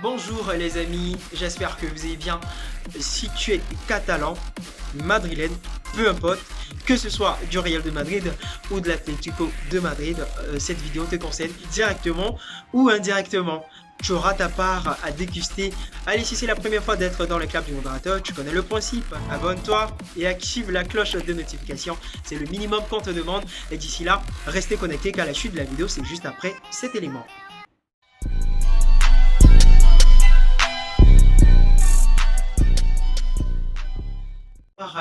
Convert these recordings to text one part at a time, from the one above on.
Bonjour les amis, j'espère que vous allez bien. Si tu es catalan, madrilène, peu importe, que ce soit du Real de Madrid ou de l'Atlético de Madrid, cette vidéo te concerne directement ou indirectement. Tu auras ta part à déguster. Allez, si c'est la première fois d'être dans le club du modérateur, tu connais le principe. Abonne-toi et active la cloche de notification. C'est le minimum qu'on te demande. Et d'ici là, restez connectés car la chute de la vidéo, c'est juste après cet élément.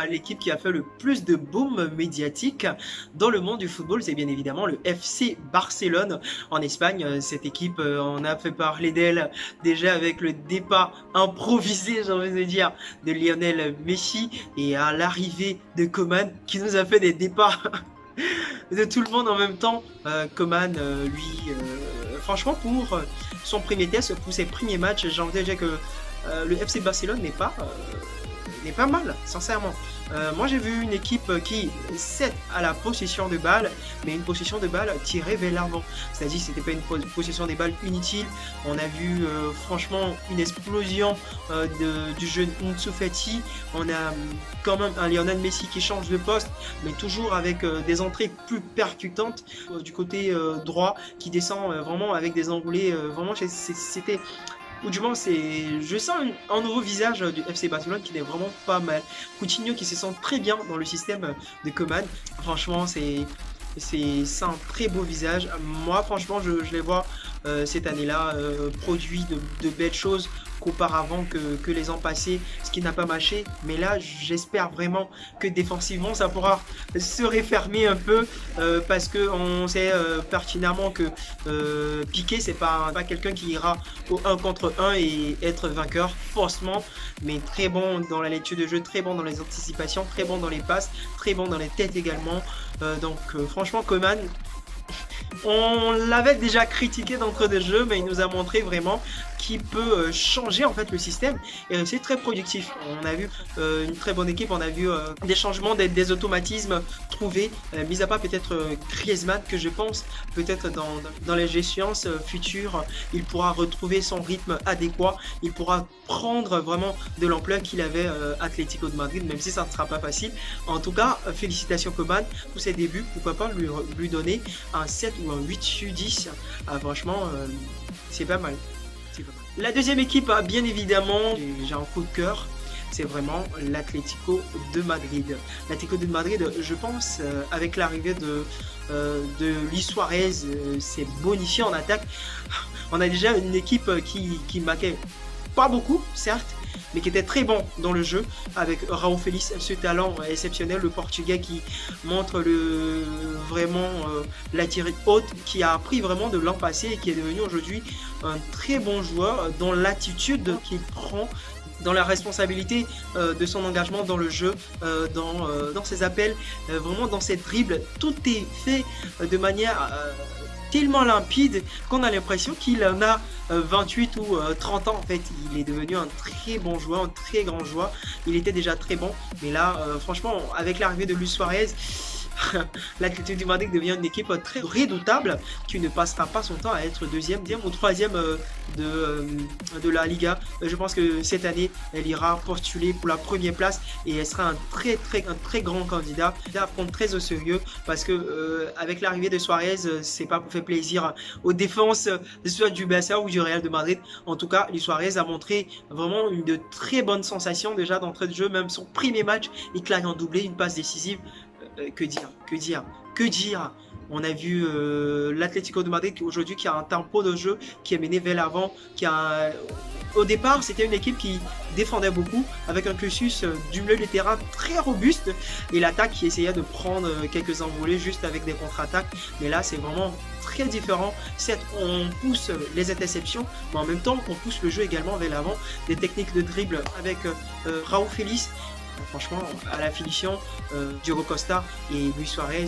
L'équipe qui a fait le plus de boom médiatique dans le monde du football, c'est bien évidemment le FC Barcelone en Espagne. Cette équipe, on a fait parler d'elle déjà avec le départ improvisé, j'ai envie de dire, de Lionel Messi et à l'arrivée de Coman qui nous a fait des départs de tout le monde en même temps. Coman, lui, franchement, pour son premier test, pour ses premiers matchs, j'ai envie de dire que le FC Barcelone n'est pas mal, sincèrement. Moi, j'ai vu une équipe qui cède à la possession de balle, mais une possession de balle tirée vers l'avant. C'est-à-dire que c'était pas une possession de balle inutile. On a vu franchement une explosion du jeune Ansu Fati. On a quand même un Lionel Messi qui change de poste, mais toujours avec des entrées plus percutantes du côté droit, qui descend vraiment avec des enroulés. Vraiment, c'était... Ou du moins, je sens un nouveau visage du FC Barcelone qui est vraiment pas mal. Coutinho qui se sent très bien dans le système de Coman. Franchement, c'est un très beau visage. Moi, franchement, je les vois cette année-là produit de belles choses qu'auparavant que les ans passés, ce qui n'a pas marché. Mais là, j'espère vraiment que défensivement, ça pourra se refermer un peu parce qu'on sait pertinemment que Piqué, c'est pas quelqu'un qui ira au 1 contre 1 et être vainqueur forcément, mais très bon dans la lecture de jeu, très bon dans les anticipations, très bon dans les passes, très bon dans les têtes également. Franchement, Coman, on l'avait déjà critiqué d'entrée de jeu, mais il nous a montré vraiment qu'il peut changer en fait le système et c'est très productif. On a vu une très bonne équipe, on a vu des changements, des automatismes trouvés, mis à part peut-être Griezmann que je pense peut-être dans les échéances futures, il pourra retrouver son rythme adéquat, il pourra prendre vraiment de l'ampleur qu'il avait Atlético de Madrid, même si ça ne sera pas facile. En tout cas, félicitations Coman pour ses débuts, pourquoi pas lui donner un 7 ou un 8 sur 10. Franchement, c'est pas mal. La deuxième équipe, bien évidemment, j'ai un coup de cœur, c'est vraiment l'Atlético de Madrid. L'Atlético de Madrid, je pense, avec l'arrivée de Luis Suarez, c'est bonifié en attaque. On a déjà une équipe qui marquait pas beaucoup, certes, mais qui était très bon dans le jeu, avec Raúl Félix, ce talent exceptionnel, le Portugais qui montre vraiment la tirée haute, qui a appris vraiment de l'an passé et qui est devenu aujourd'hui un très bon joueur dans l'attitude qu'il prend, dans la responsabilité de son engagement dans le jeu, dans ses appels, vraiment dans ses dribbles. Tout est fait de manière tellement limpide qu'on a l'impression qu'il en a 28 ou 30 ans. En fait, il est devenu un très bon joueur, un très grand joueur. Il était déjà très bon, mais là, franchement, avec l'arrivée de Luis Suarez, l'Atlético de Madrid devient une équipe très redoutable qui ne passera pas son temps à être deuxième ou troisième de la Liga. Je pense que cette année, elle ira postuler pour la première place et elle sera un très grand candidat à prendre très au sérieux parce que avec l'arrivée de Suarez, c'est pas pour faire plaisir aux défenses soit du Barça ou du Real de Madrid. En tout cas, Luis Suarez a montré vraiment une de très bonnes sensations déjà d'entrée de jeu, même son premier match, il claque un doublé, une passe décisive. Que dire. On a vu l'Atlético de Madrid aujourd'hui qui a un tempo de jeu qui est mené vers l'avant, au départ c'était une équipe qui défendait beaucoup avec un cursus du milieu de terrain très robuste et l'attaque qui essayait de prendre quelques envolées juste avec des contre-attaques, mais là c'est vraiment très différent. Certes, on pousse les interceptions, mais en même temps on pousse le jeu également vers l'avant, des techniques de dribble avec Raúl Félix. Franchement, à la finition, Diogo Costa et Luis Suarez,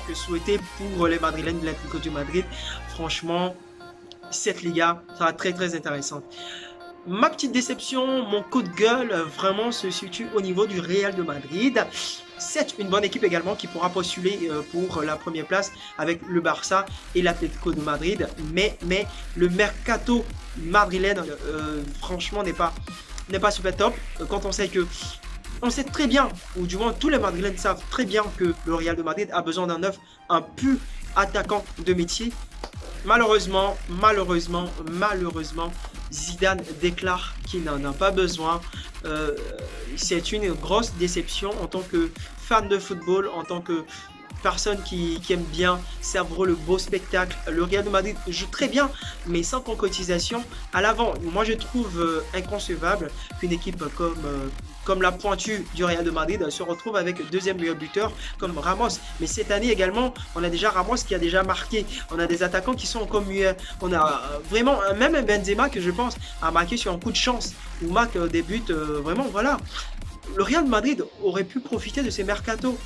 que souhaiter pour les Madrilènes de l'Atlético de Madrid. Franchement, cette Liga sera très intéressante. Ma petite déception, mon coup de gueule, vraiment se situe au niveau du Real de Madrid. c'est une bonne équipe également qui pourra postuler pour la première place avec le Barça et l'Atlético de Madrid. Mais le mercato madrilène, franchement, n'est pas super top. Quand on sait que on sait très bien, ou du moins tous les Madrilènes savent très bien que le Real de Madrid a besoin d'un neuf, un pur attaquant de métier. Malheureusement, Zidane déclare qu'il n'en a pas besoin. C'est une grosse déception en tant que fan de football, en tant que personne qui aime bien savourer le beau spectacle. Le Real de Madrid joue très bien, mais sans concrétisation à l'avant. Moi, je trouve inconcevable qu'une équipe comme la pointue du Real de Madrid se retrouve avec deuxième meilleur buteur comme Ramos. Mais cette année également, on a déjà Ramos qui a déjà marqué. On a des attaquants qui sont encore mieux. On a vraiment même Benzema que je pense a marqué sur un coup de chance ou marque des buts. Vraiment, voilà. Le Real de Madrid aurait pu profiter de ces mercatos.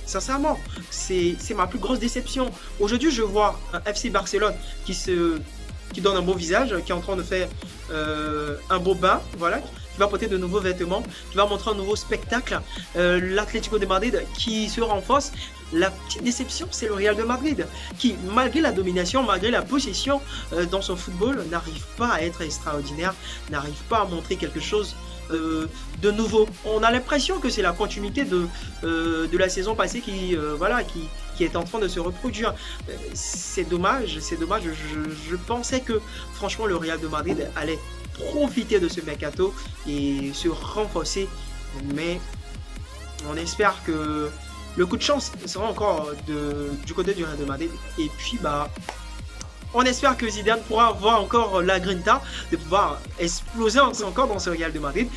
Sincèrement, c'est ma plus grosse déception. Aujourd'hui, je vois un FC Barcelone qui donne un beau visage, qui est en train de faire un beau bain, voilà, qui va porter de nouveaux vêtements, qui va montrer un nouveau spectacle. L'Atlético de Madrid qui se renforce. La petite déception, c'est le Real de Madrid qui, malgré la domination, malgré la possession dans son football, n'arrive pas à être extraordinaire, n'arrive pas à montrer quelque chose de nouveau. On a l'impression que c'est la continuité de la saison passée qui est en train de se reproduire. C'est dommage, je pensais que franchement le Real de Madrid allait profiter de ce mercato et se renforcer, mais on espère que le coup de chance sera encore du côté du Real de Madrid. Et puis on espère que Zidane pourra avoir encore la grinta de pouvoir exploser encore dans ce Real de Madrid.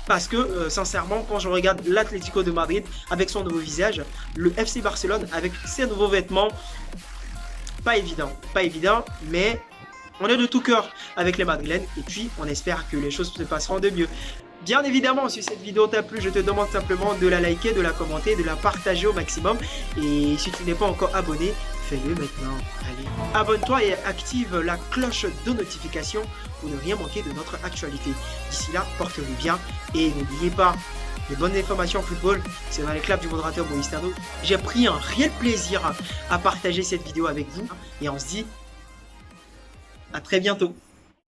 Parce que sincèrement, quand je regarde l'Atlético de Madrid avec son nouveau visage, le FC Barcelone avec ses nouveaux vêtements, pas évident, mais on est de tout cœur avec les Madrilènes et puis on espère que les choses se passeront de mieux. Bien évidemment, si cette vidéo t'a plu, je te demande simplement de la liker, de la commenter, de la partager au maximum. Et si tu n'es pas encore abonné, fais-le maintenant. Allez, abonne-toi et active la cloche de notification pour ne rien manquer de notre actualité. D'ici là, porte-vous bien et n'oubliez pas, les bonnes informations en football, c'est dans les claps du modérateur Boris Tano. J'ai pris un réel plaisir à partager cette vidéo avec vous et on se dit à très bientôt.